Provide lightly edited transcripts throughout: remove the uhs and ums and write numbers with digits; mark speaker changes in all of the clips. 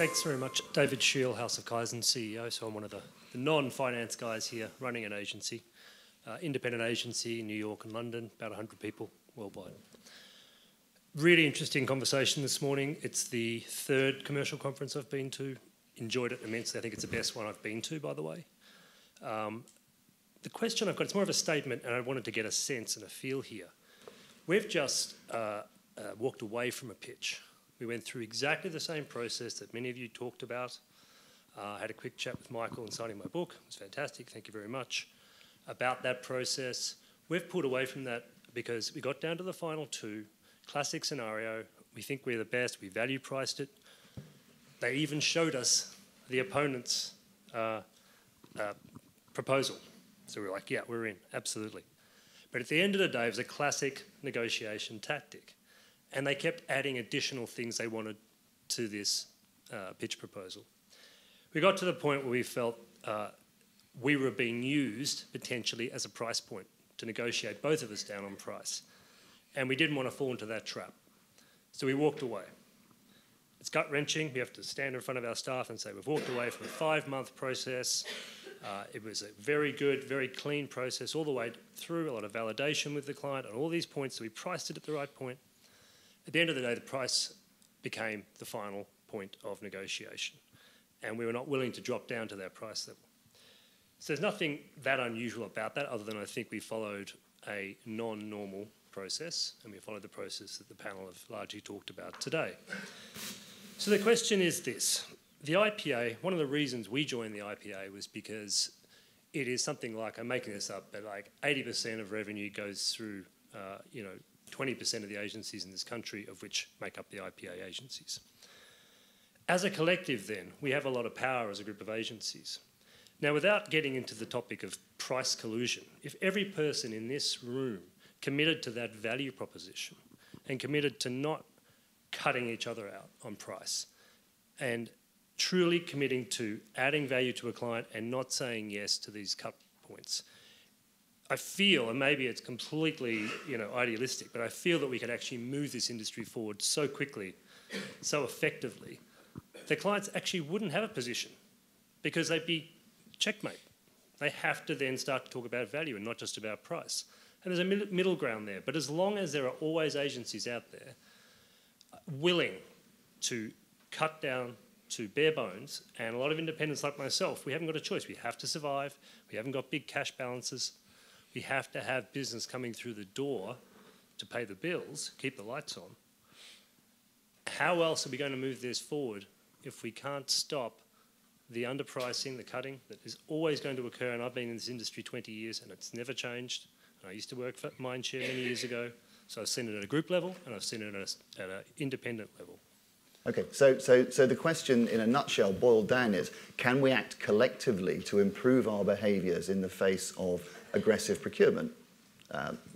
Speaker 1: Thanks very much. David Scheel, House of Kaizen CEO. So I'm one of the non-finance guys here running an agency, independent agency in New York and London, about 100 people worldwide. Really interesting conversation this morning. It's the third commercial conference I've been to. Enjoyed it immensely. I think it's the best one I've been to, by the way. The question I've got, it's more of a statement, and I wanted to get a sense and a feel here. We've just walked away from a pitch. We went through exactly the same process that many of you talked about. I had a quick chat with Michael in signing my book. It was fantastic. Thank you very much. About that process. We've pulled away from that because we got down to the final two. Classic scenario. We think we're the best. We value priced it. They even showed us the opponent's proposal. So we're like, yeah, we're in. Absolutely. But at the end of the day, it was a classic negotiation tactic. And they kept adding additional things they wanted to this pitch proposal. We got to the point where we felt we were being used potentially as a price point to negotiate both of us down on price. And we didn't want to fall into that trap. So we walked away. It's gut-wrenching. We have to stand in front of our staff and say we've walked away from a 5-month process. It was a very good, very clean process all the way through, a lot of validation with the client on all these points. So we priced it at the right point. At the end of the day, the price became the final point of negotiation, and we were not willing to drop down to that price level. So there's nothing that unusual about that, other than I think we followed a non-normal process, and we followed the process that the panel have largely talked about today. So the question is this. The IPA, one of the reasons we joined the IPA was because it is something like, I'm making this up, but like 80% of revenue goes through, 20% of the agencies in this country, of which make up the IPA agencies. As a collective then, we have a lot of power as a group of agencies. Now, without getting into the topic of price collusion, if every person in this room committed to that value proposition and committed to not cutting each other out on price and truly committing to adding value to a client and not saying yes to these cut points, I feel, and maybe it's completely idealistic, but I feel that we could actually move this industry forward so quickly, so effectively, that clients actually wouldn't have a position because they'd be checkmate. They have to then start to talk about value and not just about price. And there's a middle ground there. But as long as there are always agencies out there willing to cut down to bare bones, and a lot of independents like myself, we haven't got a choice. We have to survive. We haven't got big cash balances. We have to have business coming through the door to pay the bills, keep the lights on. How else are we going to move this forward if we can't stop the underpricing, the cutting that is always going to occur? And I've been in this industry 20 years and it's never changed. And I used to work for Mindshare many years ago. So I've seen it at a group level and I've seen it at an independent level.
Speaker 2: Okay, so the question in a nutshell boiled down is, can we act collectively to improve our behaviours in the face of aggressive procurement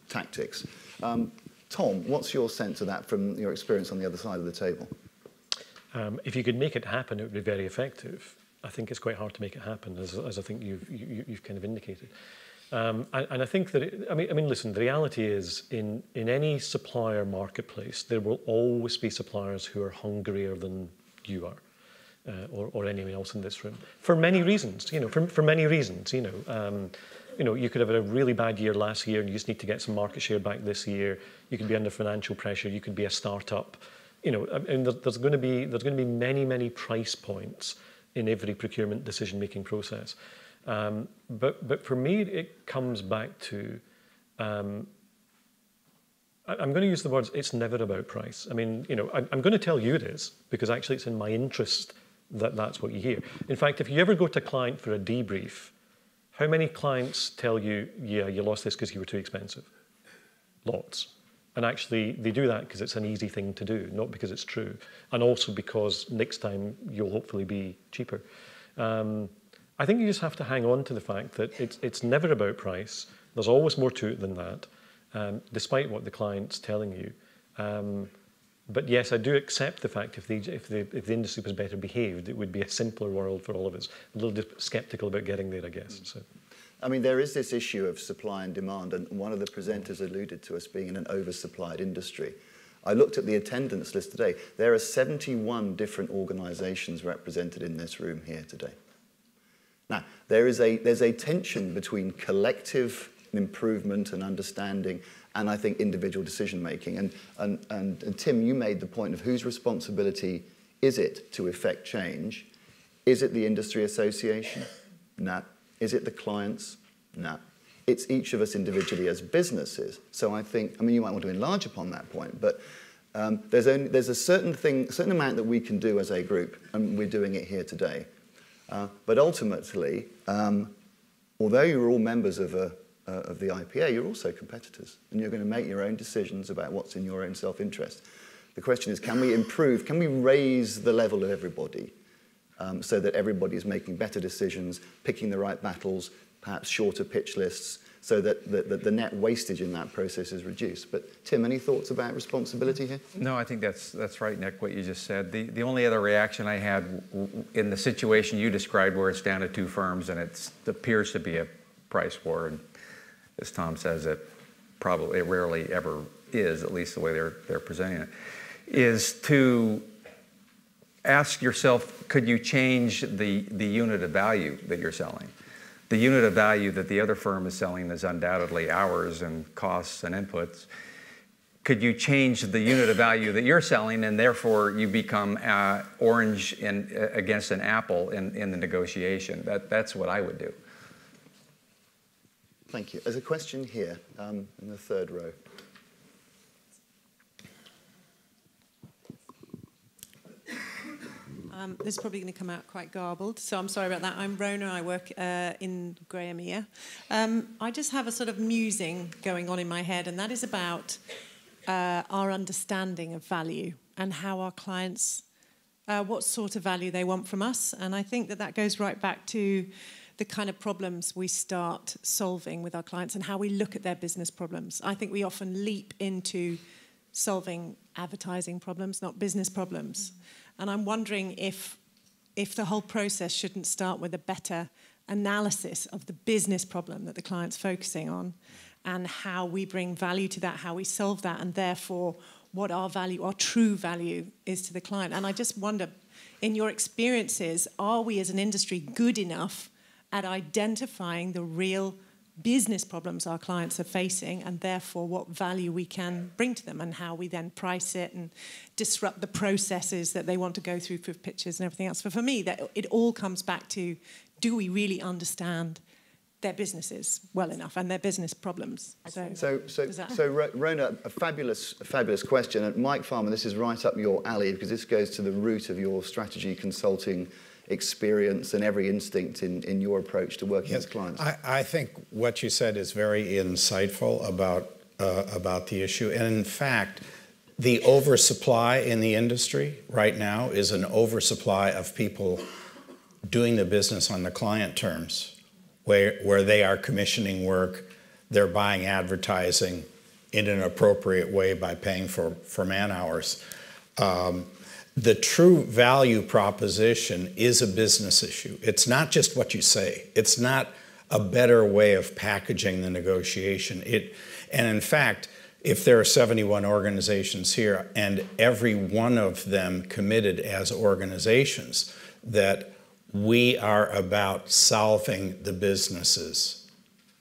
Speaker 2: tactics? Tom, what's your sense of that from your experience on the other side of the table?
Speaker 3: If you could make it happen, it would be very effective. I think it's quite hard to make it happen, as I think you've kind of indicated. And I think that, I mean, listen, the reality is in any supplier marketplace, there will always be suppliers who are hungrier than you are, or anyone else in this room, for many reasons, for many reasons, you could have had a really bad year last year and you just need to get some market share back this year. You could be under financial pressure. You could be a startup. And there's going to be many price points in every procurement decision-making process. But for me, it comes back to, I'm going to use the words, it's never about price. I mean, I'm going to tell you it is, because actually it's in my interest that that's what you hear. In fact, if you ever go to a client for a debrief, how many clients tell you, yeah, you lost this because you were too expensive? Lots. And actually, they do that because it's an easy thing to do, not because it's true. And also because next time you'll hopefully be cheaper. I think you just have to hang on to the fact that it's never about price. There's always more to it than that, despite what the client's telling you. But yes, I do accept the fact if the industry was better behaved, it would be a simpler world for all of us. A little sceptical about getting there, I guess. So.
Speaker 2: I mean, there is this issue of supply and demand, and one of the presenters alluded to us being in an oversupplied industry. I looked at the attendance list today. There are 71 different organizations represented in this room here today. Now, there's a tension between collective improvement and understanding and I think individual decision making. And Tim, you made the point of whose responsibility is it to effect change? Is it the industry association? No. Is it the clients? No. It's each of us individually as businesses. So I think, I mean, you might want to enlarge upon that point, but there's a certain amount that we can do as a group, and we're doing it here today. But ultimately, although you're all members of the IPA, you're also competitors, and you're going to make your own decisions about what's in your own self-interest. The question is, can we improve, can we raise the level of everybody so that everybody is making better decisions, picking the right battles, perhaps shorter pitch lists, so that the net wastage in that process is reduced. But Tim, any thoughts about responsibility here?
Speaker 4: No, I think that's right, Nick, what you just said. The only other reaction I had in the situation you described where it's down to two firms and it appears to be a price war, and as Tom says, it rarely ever is, at least the way they're presenting it, is to ask yourself, could you change the unit of value that you're selling? The unit of value that the other firm is selling is undoubtedly hours and costs and inputs. Could you change the unit of value that you're selling, and therefore you become orange against an apple in the negotiation? That's what I would do.
Speaker 2: Thank you. There's a question here in the third row.
Speaker 5: This is probably going to come out quite garbled, so I'm sorry about that. I'm Rona, I work in Graham Ear. I just have a sort of musing going on in my head, and that is about our understanding of value and how our clients, what sort of value they want from us. And I think that goes right back to the kind of problems we start solving with our clients and how we look at their business problems. I think we often leap into solving advertising problems, not business problems. And I'm wondering if the whole process shouldn't start with a better analysis of the business problem that the client's focusing on and how we bring value to that, how we solve that, and therefore what our value, our true value is to the client. And I just wonder, in your experiences, are we as an industry good enough at identifying the real business problems our clients are facing and therefore what value we can bring to them and how we then price it and disrupt the processes that they want to go through for pitches and everything else. But for me, that it all comes back to, do we really understand their businesses well enough and their business problems?
Speaker 2: So Rona, a fabulous question. And Mike Farmer, this is right up your alley because this goes to the root of your strategy consulting experience and every instinct in your approach to working with clients.
Speaker 6: I think what you said is very insightful about the issue. And in fact, the oversupply in the industry right now is an oversupply of people doing the business on the client terms, where they are commissioning work, they're buying advertising in an appropriate way by paying for man hours. The true value proposition is a business issue. It's not just what you say. It's not a better way of packaging the negotiation. And in fact, if there are 71 organizations here and every one of them committed as organizations that we are about solving the business's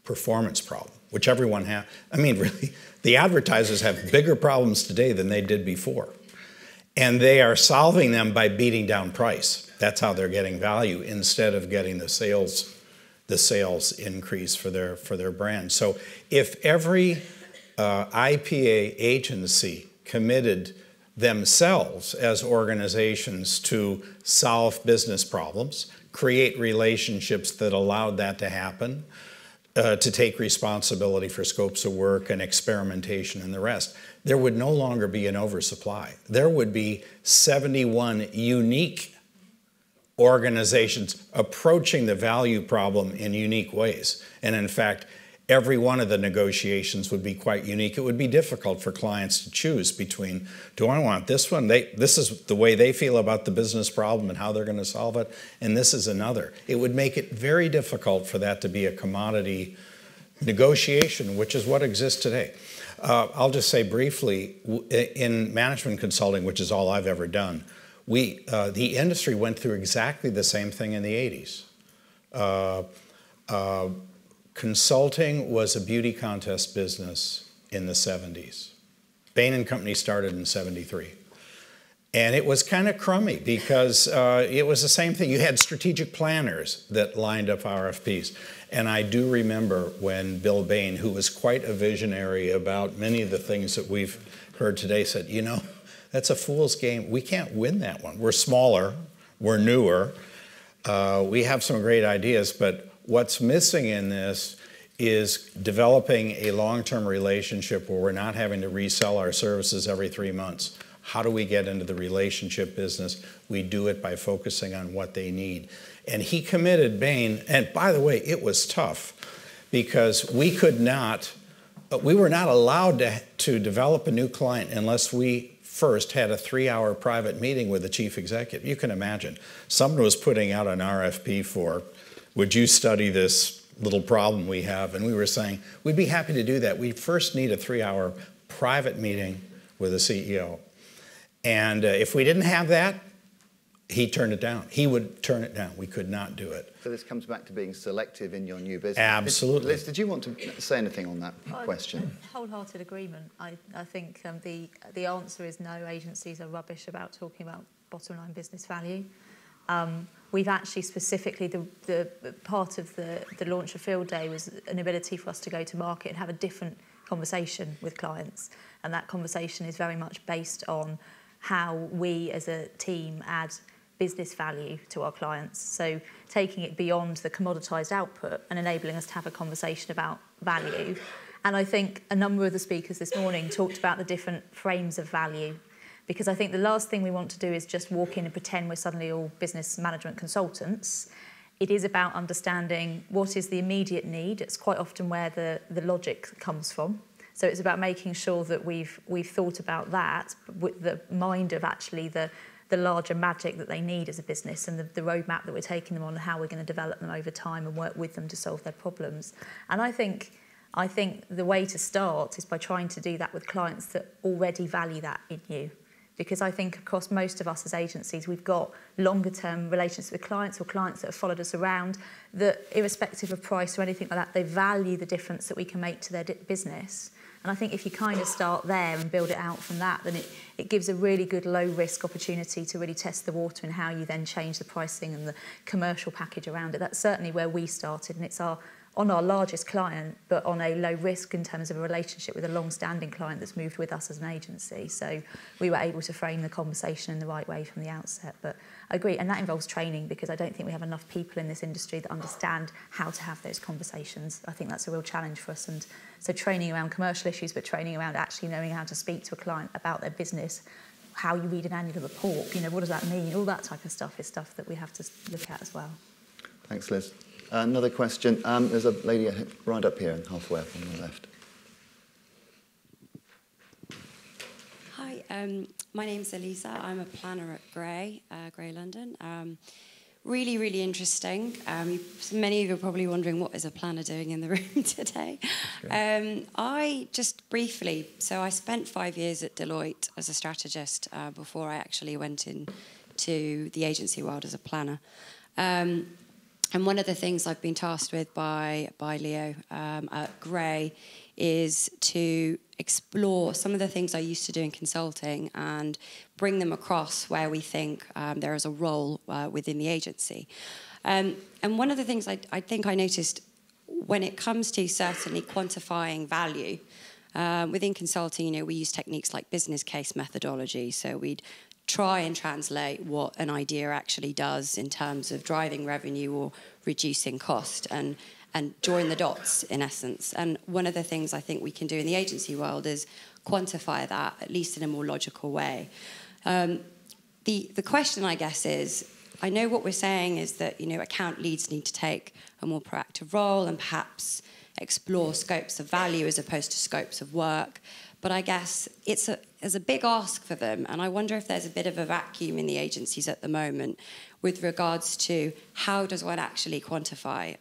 Speaker 6: performance problem, which everyone has. I mean, really, the advertisers have bigger problems today than they did before. And they are solving them by beating down price. That's how they're getting value instead of getting the sales increase for their brand. So if every IPA agency committed themselves as organizations to solve business problems, create relationships that allowed that to happen, to take responsibility for scopes of work and experimentation and the rest, there would no longer be an oversupply. There would be 71 unique organizations approaching the value problem in unique ways. And in fact, every one of the negotiations would be quite unique. It would be difficult for clients to choose between, do I want this one? This is the way they feel about the business problem and how they're going to solve it, and this is another. It would make it very difficult for that to be a commodity negotiation, which is what exists today. I'll just say briefly, in management consulting, which is all I've ever done, the industry went through exactly the same thing in the 80s. Consulting was a beauty contest business in the 70s. Bain & Company started in 73. And it was kind of crummy because it was the same thing. You had strategic planners that lined up RFPs. And I do remember when Bill Bain, who was quite a visionary about many of the things that we've heard today, said, you know, that's a fool's game. We can't win that one. We're smaller, we're newer, we have some great ideas, but what's missing in this is developing a long-term relationship where we're not having to resell our services every 3 months. How do we get into the relationship business? We do it by focusing on what they need. And he committed Bain, and by the way, it was tough because we were not allowed to develop a new client unless we first had a 3-hour private meeting with the chief executive. You can imagine. Someone was putting out an RFP for, would you study this little problem we have? And we were saying, we'd be happy to do that. We first need a 3-hour private meeting with the CEO. And if we didn't have that, he turned it down. He would turn it down. We could not do it.
Speaker 2: So this comes back to being selective in your new business.
Speaker 6: Absolutely.
Speaker 2: Liz, did you want to say anything on that question?
Speaker 7: Wholehearted agreement. I think the answer is no. Agencies are rubbish about talking about bottom line business value. We've actually specifically, the part of the launch of Field Day was an ability for us to go to market and have a different conversation with clients. And that conversation is very much based on how we as a team add business value to our clients. So taking it beyond the commoditized output and enabling us to have a conversation about value. And I think a number of the speakers this morning talked about the different frames of value, because I think the last thing we want to do is just walk in and pretend we're suddenly all business management consultants. It is about understanding what is the immediate need. It's quite often where the logic comes from. So it's about making sure that we've thought about that with the mind of actually the larger magic that they need as a business and the roadmap that we're taking them on and how we're going to develop them over time and work with them to solve their problems. And I think the way to start is by trying to do that with clients that already value that in you. Because I think across most of us as agencies, we've got longer term relationships with clients or clients that have followed us around that, irrespective of price or anything like that, they value the difference that we can make to their business. And I think if you kind of start there and build it out from that, then it gives a really good low-risk opportunity to really test the water in how you then change the pricing and the commercial package around it. That's certainly where we started, and it's on our largest client, but on a low risk in terms of a relationship with a long-standing client that's moved with us as an agency. So we were able to frame the conversation in the right way from the outset. But I agree, and that involves training, because I don't think we have enough people in this industry that understand how to have those conversations. I think that's a real challenge for us. And so training around commercial issues, but training around actually knowing how to speak to a client about their business, how you read an annual report, what does that mean? All that type of stuff is stuff that we have to look at as well.
Speaker 2: Thanks, Liz. Another question. There's a lady right up here, halfway up on the left.
Speaker 8: Hi, my name's Elisa. I'm a planner at Grey London. Really, really interesting. Many of you are probably wondering, what is a planner doing in the room today? I just briefly, so I spent 5 years at Deloitte as a strategist before I actually went into the agency world as a planner. And one of the things I've been tasked with by Leo at Grey is to explore some of the things I used to do in consulting and bring them across where we think there is a role within the agency. And one of the things I think I noticed when it comes to certainly quantifying value, within consulting, we use techniques like business case methodology. So we'd try and translate what an idea actually does in terms of driving revenue or reducing cost and join the dots, in essence. And one of the things I think we can do in the agency world is quantify that, at least in a more logical way. The question, I guess, is, I know what we're saying is that, account leads need to take a more proactive role and perhaps explore scopes of value as opposed to scopes of work. But I guess it's a big ask for them, and I wonder if there's a bit of a vacuum in the agencies at the moment with regards to how does one actually quantify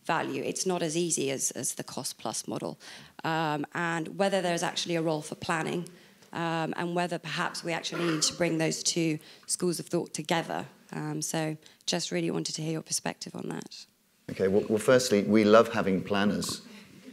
Speaker 8: value. It's not as easy as the cost-plus model. and whether there's actually a role for planning, and whether perhaps we actually need to bring those two schools of thought together. So just really wanted to hear your perspective on that.
Speaker 2: Okay, well firstly, we love having planners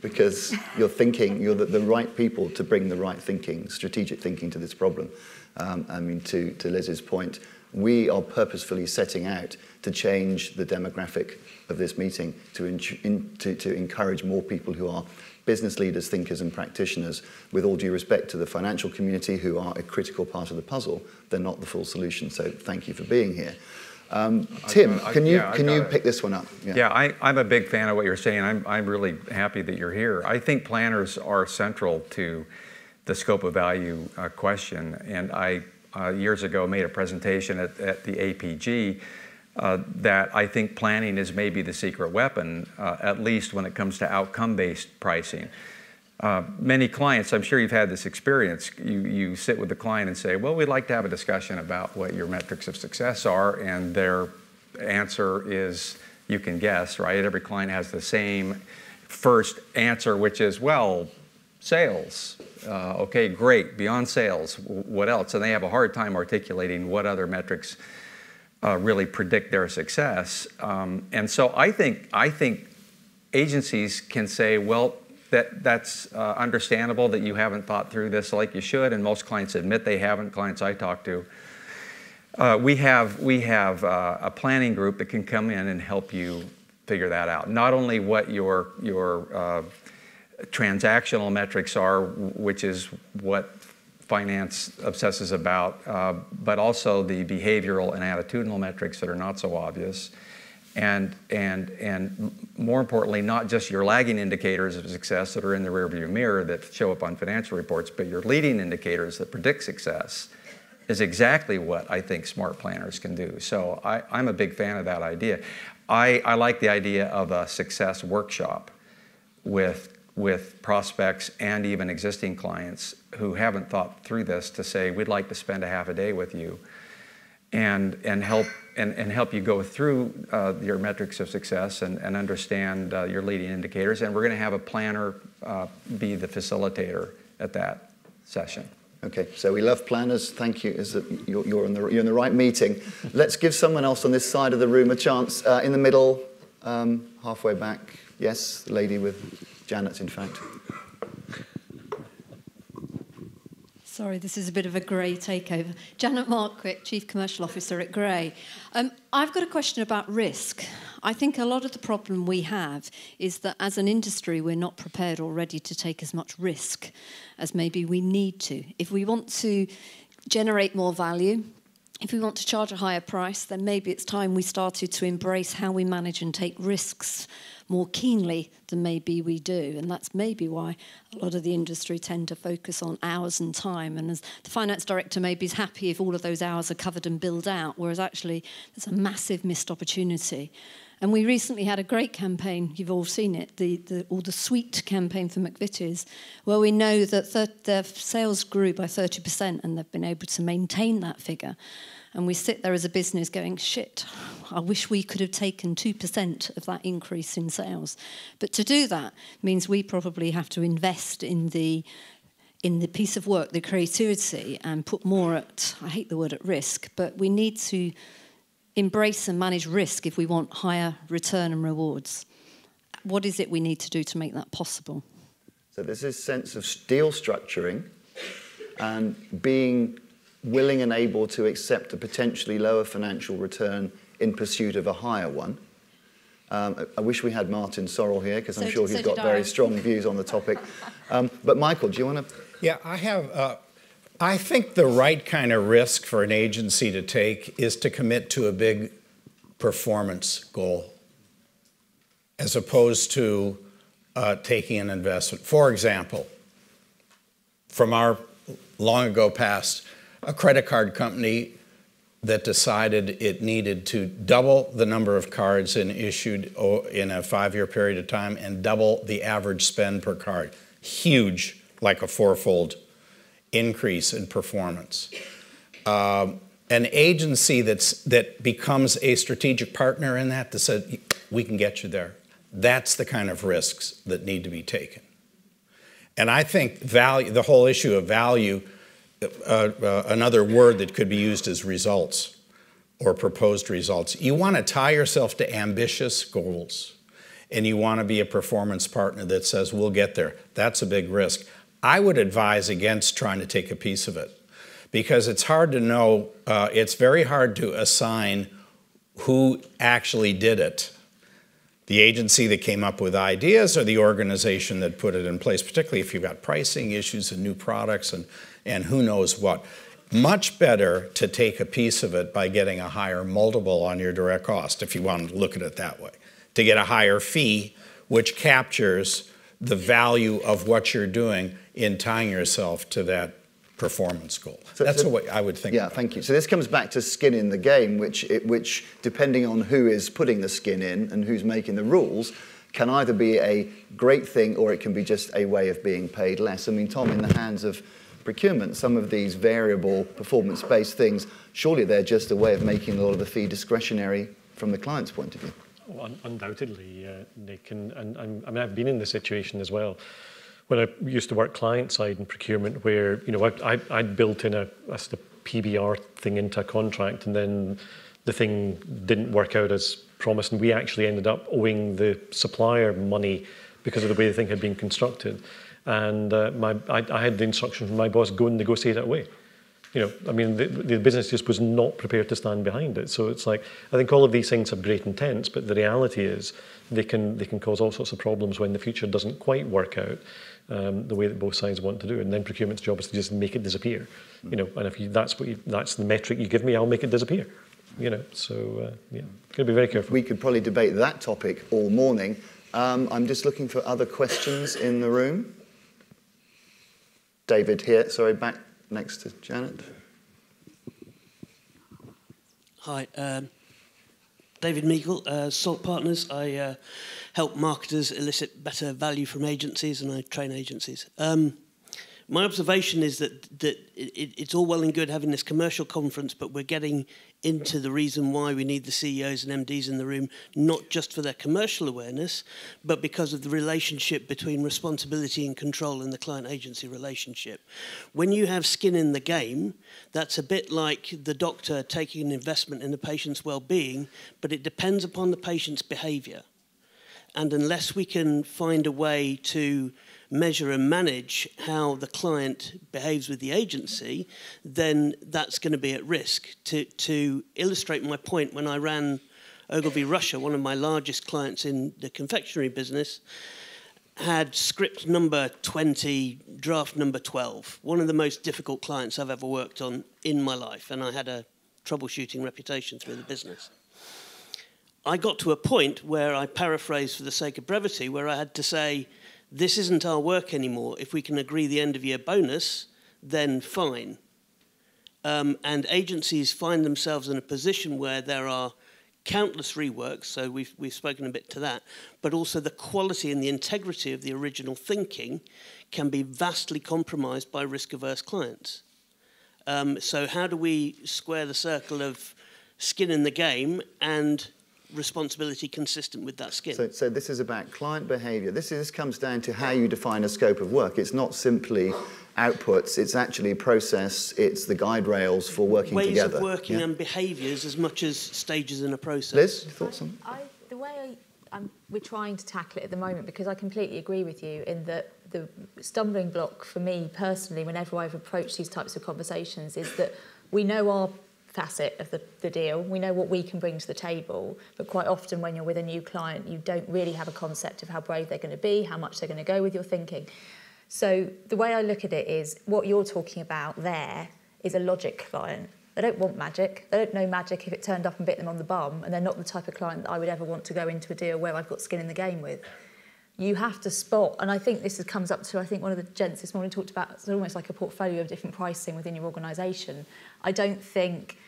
Speaker 2: because you're the right people to bring the right thinking, strategic thinking to this problem. I mean, to Liz's point, we are purposefully setting out to change the demographic of this meeting to encourage more people who are business leaders, thinkers and practitioners. With all due respect to the financial community, who are a critical part of the puzzle, they're not the full solution. So thank you for being here. Tim, can you pick this one up?
Speaker 4: Yeah, I'm a big fan of what you're saying. I'm really happy that you're here. I think planners are central to the scope of value question. And I, years ago, made a presentation at the APG that I think planning is maybe the secret weapon, at least when it comes to outcome-based pricing. Many clients, I'm sure you've had this experience, you sit with the client and say, well, we'd like to have a discussion about what your metrics of success are, and their answer is, you can guess, right? Every client has the same first answer, which is, well, sales. Okay, great, beyond sales, what else? And they have a hard time articulating what other metrics really predict their success. And so I think agencies can say, well, that's understandable that you haven't thought through this like you should, and most clients admit they haven't, clients I talk to. We have a planning group that can come in and help you figure that out. Not only what your transactional metrics are, which is what finance obsesses about, but also the behavioral and attitudinal metrics that are not so obvious. And more importantly, not just your lagging indicators of success that are in the rearview mirror that show up on financial reports, but your leading indicators that predict success is exactly what I think smart planners can do. So I'm a big fan of that idea. I like the idea of a success workshop with prospects and even existing clients who haven't thought through this to say, we'd like to spend a half a day with you and help you go through your metrics of success and understand your leading indicators. And we're going to have a planner be the facilitator at that session.
Speaker 2: Okay, so we love planners. Thank you. You're in the right meeting. Let's give someone else on this side of the room a chance. In the middle, halfway back. Yes, the lady with Janet, in fact.
Speaker 9: Sorry, this is a bit of a Gray takeover. Janet Markwick, Chief Commercial Officer at Gray. I've got a question about risk. I think a lot of the problem we have is that as an industry, we're not prepared or ready to take as much risk as maybe we need to. If we want to generate more value, if we want to charge a higher price, then maybe it's time we started to embrace how we manage and take risks more keenly than maybe we do. And that's maybe why a lot of the industry tend to focus on hours and time. And as the finance director maybe is happy if all of those hours are covered and billed out, whereas actually there's a massive missed opportunity. And we recently had a great campaign, you've all seen it, the Sweet campaign for McVitie's, where we know that their sales grew by 30% and they've been able to maintain that figure. And we sit there as a business going, shit, I wish we could have taken 2% of that increase in sales. But to do that means we probably have to invest in the piece of work, the creativity, and put more at, I hate the word at risk, but we need to embrace and manage risk if we want higher return and rewards. What is it we need to do to make that possible?
Speaker 2: So there's this sense of deal structuring and being willing and able to accept a potentially lower financial return in pursuit of a higher one. I wish we had Martin Sorrell here, because I'm sure he's got very strong views on the topic. But Michael, do you want to?
Speaker 6: Yeah, I think the right kind of risk for an agency to take is to commit to a big performance goal, as opposed to taking an investment. For example, from our long ago past, a credit card company that decided it needed to double the number of cards issued in a 5-year period of time and double the average spend per card. Huge, like a 4-fold increase in performance. An agency that becomes a strategic partner in that said, we can get you there. That's the kind of risks that need to be taken. And I think value, the whole issue of value, another word that could be used is results or proposed results. You want to tie yourself to ambitious goals, and you want to be a performance partner that says, we'll get there. That's a big risk. I would advise against trying to take a piece of it, because it's hard to know, it's very hard to assign who actually did it. The agency that came up with ideas or the organization that put it in place, particularly if you've got pricing issues and new products and who knows what. Much better to take a piece of it by getting a higher multiple on your direct cost, if you want to look at it that way. To get a higher fee, which captures the value of what you're doing in tying yourself to that performance goal. That's the way I would think.
Speaker 2: Yeah, thank you. So this comes back to skin in the game, which depending on who is putting the skin in and who's making the rules, can either be a great thing or it can be just a way of being paid less. I mean, Tom, in the hands of procurement, some of these variable performance-based things, surely they're just a way of making a lot of the fee discretionary from the client's point of view.
Speaker 3: Oh, undoubtedly, Nick, and I mean, I've been in this situation as well. When I used to work client side in procurement, where I'd built in a PBR thing into a contract, and then the thing didn't work out as promised, and we actually ended up owing the supplier money because of the way the thing had been constructed. And I had the instruction from my boss, go and negotiate it away. I mean, the business just was not prepared to stand behind it. So it's like, I think all of these things have great intents, but the reality is they can cause all sorts of problems when the future doesn't quite work out the way that both sides want to do. And then procurement's job is to just make it disappear. And if that's the metric you give me, I'll make it disappear. So yeah, got to be very careful.
Speaker 2: We could probably debate that topic all morning. I'm just looking for other questions in the room. David here, sorry, back next to Janet.
Speaker 10: Hi, David Meagle, Salt Partners. I help marketers elicit better value from agencies, and I train agencies. My observation is that it's all well and good having this commercial conference, but we're getting into the reason why we need the CEOs and MDs in the room, not just for their commercial awareness, but because of the relationship between responsibility and control in the client-agency relationship. When you have skin in the game, that's a bit like the doctor taking an investment in the patient's well-being, but it depends upon the patient's behaviour. And unless we can find a way to measure and manage how the client behaves with the agency, then that's going to be at risk. To illustrate my point, when I ran Ogilvy Russia, one of my largest clients in the confectionery business, had script number 20, draft number 12, one of the most difficult clients I've ever worked on in my life, and I had a troubleshooting reputation through the business. I got to a point where I paraphrased for the sake of brevity, where I had to say, this isn't our work anymore. If we can agree the end of year bonus, then fine. And agencies find themselves in a position where there are countless reworks, so we've spoken a bit to that, but also the quality and the integrity of the original thinking can be vastly compromised by risk-averse clients. So how do we square the circle of skin in the game and responsibility consistent with that skin?
Speaker 2: So this is about client behaviour. This comes down to how you define a scope of work. It's not simply outputs, it's actually process, it's the guide rails for working together.
Speaker 10: Ways of working and behaviours as much as stages in a process.
Speaker 2: Liz, your thoughts on that?
Speaker 7: The way we're trying to tackle it at the moment, because I completely agree with you in that the stumbling block for me personally, whenever I've approached these types of conversations, is that we know our facet of the deal, we know what we can bring to the table, but quite often when you're with a new client, you don't really have a concept of how brave they're going to be, how much they're going to go with your thinking. So the way I look at it is, what you're talking about there is a logic client. They don't want magic. They don't know magic if it turned up and bit them on the bum, and they're not the type of client that I would ever want to go into a deal where I've got skin in the game with. You have to spot, and I think this comes up to, I think one of the gents this morning talked about, it's almost like a portfolio of different pricing within your organisation. I don't think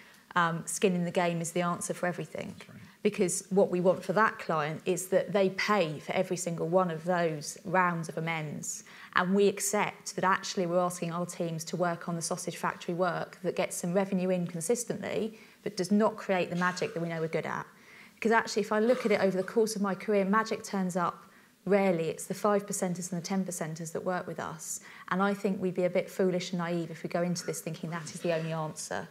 Speaker 7: skin in the game is the answer for everything. Right. Because what we want for that client is that they pay for every single one of those rounds of amends. And we accept that actually we're asking our teams to work on the sausage factory work that gets some revenue in consistently, but does not create the magic that we know we're good at. Because actually, if I look at it over the course of my career, magic turns up Rarely, it's the 5%ers and the 10%ers that work with us. And I think we'd be a bit foolish and naive if we go into this thinking that is the only answer,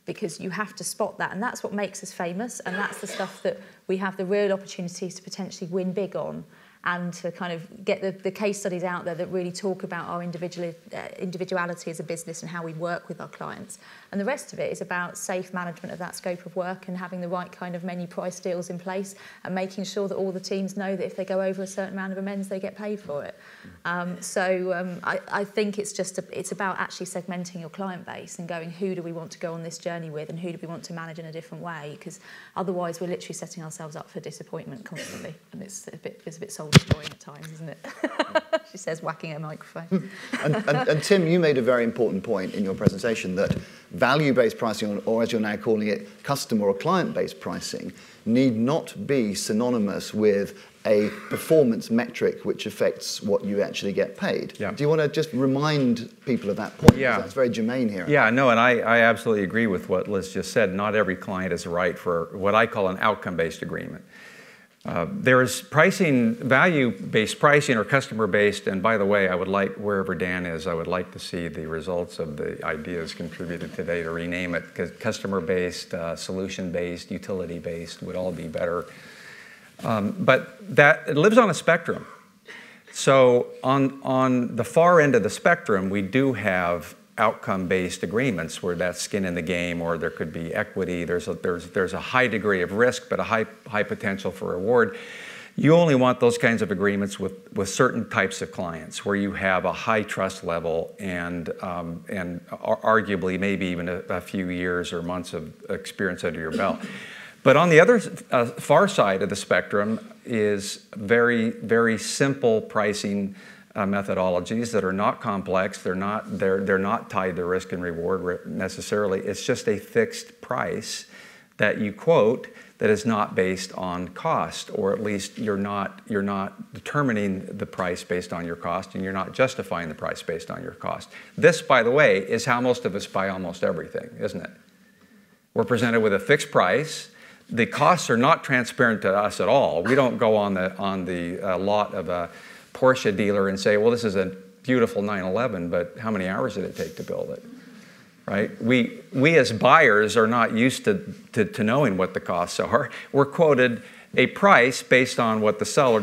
Speaker 7: because you have to spot that. And that's what makes us famous, and that's the stuff that we have the real opportunities to potentially win big on, and to kind of get the case studies out there that really talk about our individuality as a business and how we work with our clients. And the rest of it is about safe management of that scope of work and having the right kind of menu price deals in place and making sure that all the teams know that if they go over a certain amount of amends, they get paid for it. I think it's about actually segmenting your client base and going, who do we want to go on this journey with and who do we want to manage in a different way? Because otherwise we're literally setting ourselves up for disappointment constantly, and it's a bit soul destroying at times, isn't it? She says, whacking her microphone.
Speaker 2: and Tim, you made a very important point in your presentation that value-based pricing, or as you're now calling it, customer or client-based pricing, need not be synonymous with a performance metric which affects what you actually get paid.
Speaker 4: Yeah.
Speaker 2: Do you want to just remind people of that point?
Speaker 4: Yeah.
Speaker 2: That's very germane here.
Speaker 4: Yeah, no, and I absolutely agree with what Liz just said. Not every client is right for what I call an outcome-based agreement. There is pricing, value-based pricing or customer-based, and by the way, I would like, wherever Dan is, I would like to see the results of the ideas contributed today to rename it, because customer-based, solution-based, utility-based would all be better. But it lives on a spectrum. So on the far end of the spectrum, we do have outcome-based agreements where that's skin in the game, or there could be equity. There's a high degree of risk, but a high potential for reward. You only want those kinds of agreements with certain types of clients, where you have a high trust level and arguably maybe even a few years or months of experience under your belt. But on the other far side of the spectrum is very, very simple pricing methodologies that are not complex. They're not tied to risk and reward necessarily. It's just a fixed price that you quote that is not based on cost, or at least you're not determining the price based on your cost, and you're not justifying the price based on your cost. This, by the way, is how most of us buy almost everything, isn't it? We're presented with a fixed price. The costs are not transparent to us at all. We don't go on the lot of a Porsche dealer and say, well, this is a beautiful 911, but how many hours did it take to build it? Right? We as buyers are not used to knowing what the costs are. We're quoted a price based on what the seller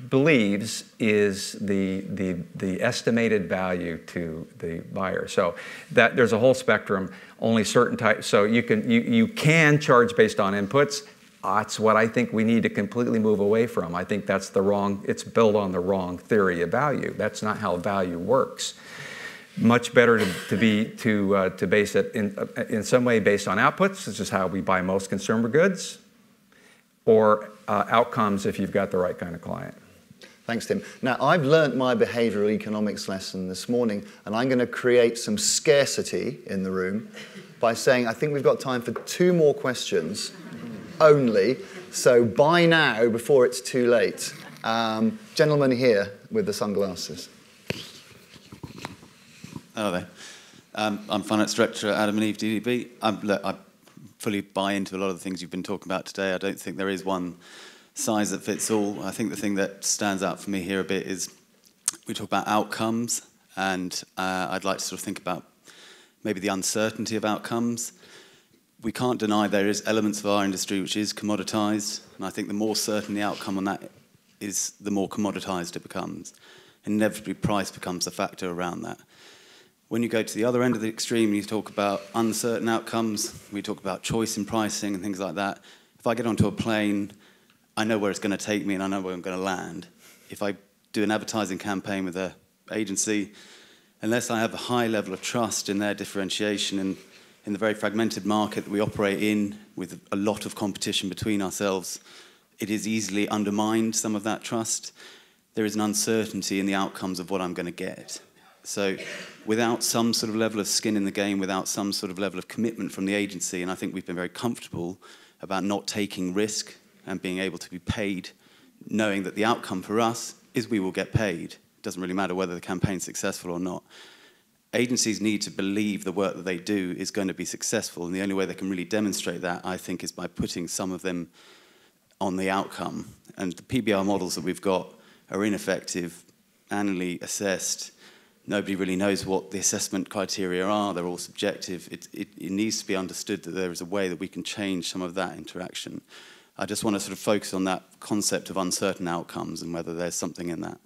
Speaker 4: believes is the estimated value to the buyer. So that there's a whole spectrum, only certain types. So you can charge based on inputs. That's what I think we need to completely move away from. I think that's it's built on the wrong theory of value. That's not how value works. Much better to base it in some way based on outputs. This is how we buy most consumer goods, or outcomes if you've got the right kind of client.
Speaker 2: Thanks, Tim. Now, I've learnt my behavioral economics lesson this morning, and I'm going to create some scarcity in the room by saying I think we've got time for 2 more questions only. So buy now before it's too late. Gentleman here with the sunglasses.
Speaker 11: Hello there. I'm Finance Director at Adam & Eve DDB. I fully buy into a lot of the things you've been talking about today. I don't think there is one size that fits all. I think the thing that stands out for me here a bit is we talk about outcomes, and I'd like to sort of think about maybe the uncertainty of outcomes. We can't deny there is elements of our industry which is commoditized, and I think the more certain the outcome on that is, the more commoditized it becomes. Inevitably, price becomes a factor around that. When you go to the other end of the extreme, you talk about uncertain outcomes, we talk about choice in pricing and things like that. If I get onto a plane, I know where it's going to take me and I know where I'm going to land. If I do an advertising campaign with an agency, unless I have a high level of trust in their differentiation and in the very fragmented market that we operate in, with a lot of competition between ourselves, it is easily undermined, some of that trust. There is an uncertainty in the outcomes of what I'm going to get. So without some sort of level of skin in the game, without some sort of level of commitment from the agency, and I think we've been very comfortable about not taking risk and being able to be paid, knowing that the outcome for us is we will get paid. It doesn't really matter whether the campaign's successful or not. Agencies need to believe the work that they do is going to be successful, and the only way they can really demonstrate that, I think, is by putting some of them on the outcome. And the PBR models that we've got are ineffective, annually assessed. Nobody really knows what the assessment criteria are. They're all subjective. It needs to be understood that there is a way that we can change some of that interaction. I just want to sort of focus on that concept of uncertain outcomes and whether there's something in that.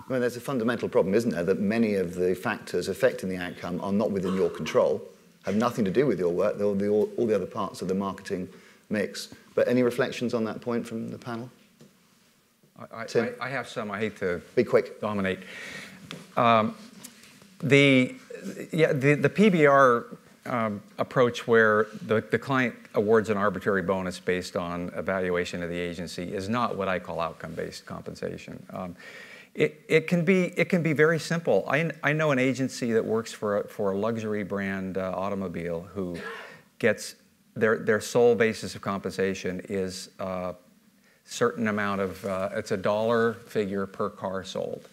Speaker 2: Well, there's a fundamental problem, isn't there, that many of the factors affecting the outcome are not within your control, have nothing to do with your work, they're all the other parts of the marketing mix. But any reflections on that point from the panel?
Speaker 4: I have some. I hate to
Speaker 2: be quick.
Speaker 4: Dominate. The PBR approach where the client awards an arbitrary bonus based on evaluation of the agency is not what I call outcome-based compensation. It can be very simple. I know an agency that works for a luxury brand automobile who gets their sole basis of compensation is a certain amount of it's a dollar figure per car sold.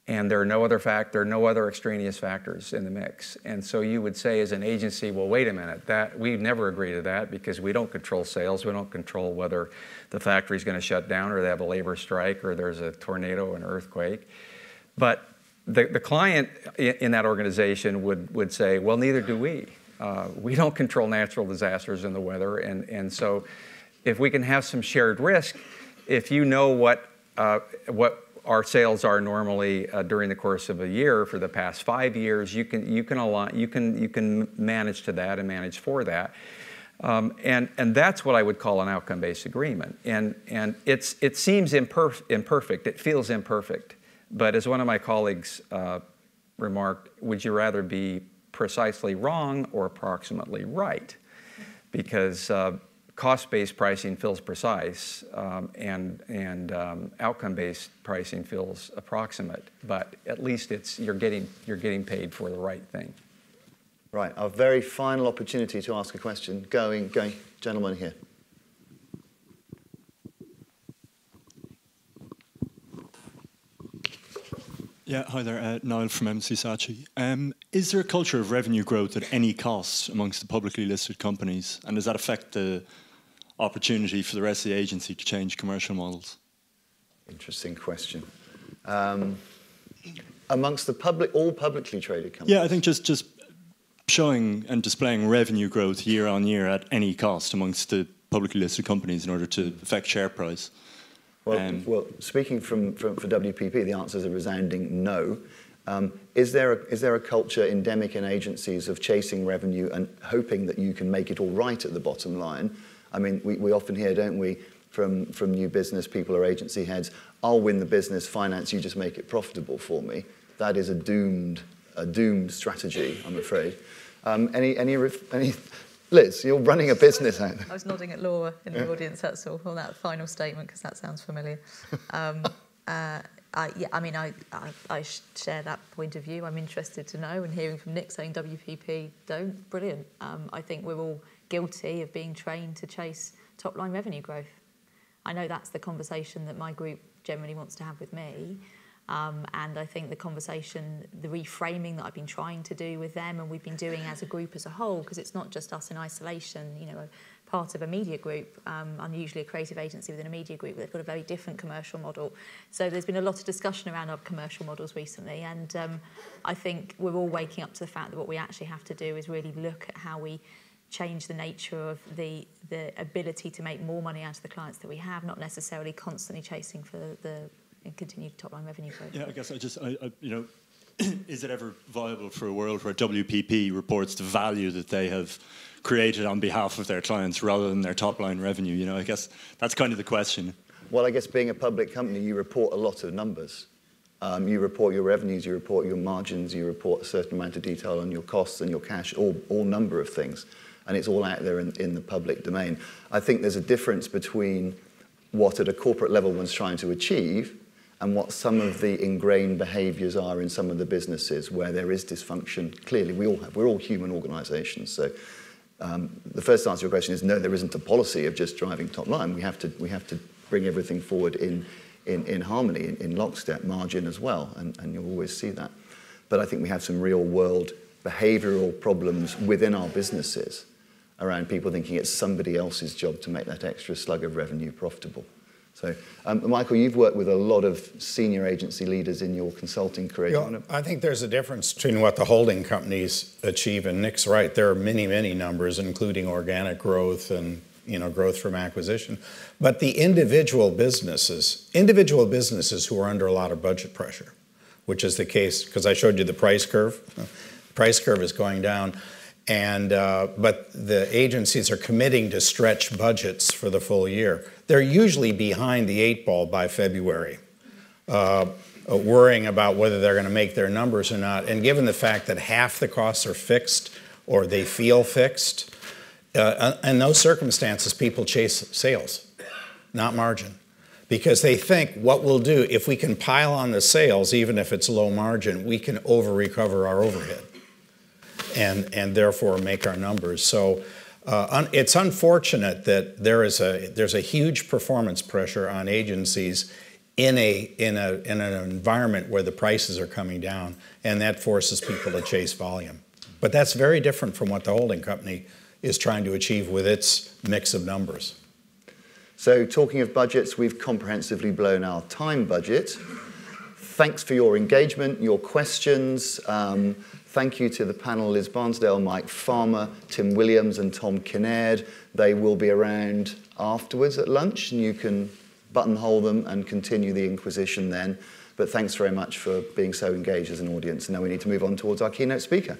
Speaker 4: And there are no other extraneous factors in the mix. And so you would say as an agency, well, wait a minute, that we never agree to that because we don't control sales. We don't control whether the factory's going to shut down or they have a labor strike or there's a tornado or an earthquake. But the client in that organization would say, well, neither do we. We don't control natural disasters and the weather. And so if we can have some shared risk, if you know what our sales are normally during the course of a year for the past 5 years, you can manage to that and manage for that, and that's what I would call an outcome-based agreement. And it seems imperfect. It feels imperfect. But as one of my colleagues remarked, would you rather be precisely wrong or approximately right? Because cost-based pricing feels precise, and outcome-based pricing feels approximate. But at least you're getting paid for the right thing.
Speaker 2: Right. Our very final opportunity to ask a question. Going, gentleman here.
Speaker 12: Yeah, hi there, Niall from MC Saatchi. Is there a culture of revenue growth at any cost amongst the publicly listed companies, and does that affect the opportunity for the rest of the agency to change commercial models?
Speaker 2: Interesting question. Amongst the all publicly traded companies?
Speaker 12: Yeah, I think just showing and displaying revenue growth year on year at any cost amongst the publicly listed companies in order to affect share price.
Speaker 2: Well, speaking for WPP, the answer is a resounding no. Is there a culture endemic in agencies of chasing revenue and hoping that you can make it all right at the bottom line? I mean, we often hear, don't we, from new business people or agency heads, I'll win the business, finance, you just make it profitable for me. That is a doomed strategy, I'm afraid. Any Liz, you're running a business out there.
Speaker 7: I was nodding at Laura in the audience, that's all, on that final statement, because that sounds familiar. I share that point of view. I'm interested to know, and hearing from Nick saying WPP don't, brilliant. I think we're all guilty of being trained to chase top-line revenue growth. I know that's the conversation that my group generally wants to have with me. And I think the conversation, the reframing that I've been trying to do with them and we've been doing as a group as a whole, because it's not just us in isolation, you know, part of a media group. I'm usually a creative agency within a media group, but they've got a very different commercial model. So there's been a lot of discussion around our commercial models recently, and I think we're all waking up to the fact that what we actually have to do is really look at how we change the nature of the ability to make more money out of the clients that we have, not necessarily constantly chasing for the continued top-line revenue growth.
Speaker 12: Yeah, I guess is it ever viable for a world where WPP reports the value that they have created on behalf of their clients rather than their top-line revenue? You know, I guess that's kind of the question.
Speaker 2: Well, I guess being a public company, you report a lot of numbers. You report your revenues, you report your margins, you report a certain amount of detail on your costs and your cash, all number of things. And it's all out there in the public domain. I think there's a difference between what at a corporate level one's trying to achieve and what some of the ingrained behaviours are in some of the businesses where there is dysfunction. Clearly, we're all human organisations. So the first answer to your question is no, there isn't a policy of just driving top line. We have to bring everything forward in harmony, in lockstep, margin as well, and you'll always see that. But I think we have some real world behavioural problems within our businesses around people thinking it's somebody else's job to make that extra slug of revenue profitable. So, Michael, you've worked with a lot of senior agency leaders in your consulting career.
Speaker 6: I think there's a difference between what the holding companies achieve, and Nick's right. There are many, many numbers, including organic growth and growth from acquisition. But the individual businesses who are under a lot of budget pressure, which is the case, because I showed you the price curve. The price curve is going down. And but the agencies are committing to stretch budgets for the full year. They're usually behind the 8 ball by February, worrying about whether they're going to make their numbers or not. And given the fact that half the costs are fixed or they feel fixed, in those circumstances, people chase sales, not margin. Because they think what we'll do, if we can pile on the sales, even if it's low margin, we can over-recover our overhead. And therefore make our numbers. So it's unfortunate that there's a huge performance pressure on agencies in an environment where the prices are coming down, and that forces people to chase volume. But that's very different from what the holding company is trying to achieve with its mix of numbers.
Speaker 2: So talking of budgets, we've comprehensively blown our time budget. Thanks for your engagement, your questions. Thank you to the panel, Liz Barnsdale, Mike Farmer, Tim Williams and Tom Kinnaird. They will be around afterwards at lunch, and you can buttonhole them and continue the inquisition then. But thanks very much for being so engaged as an audience. And now we need to move on towards our keynote speaker.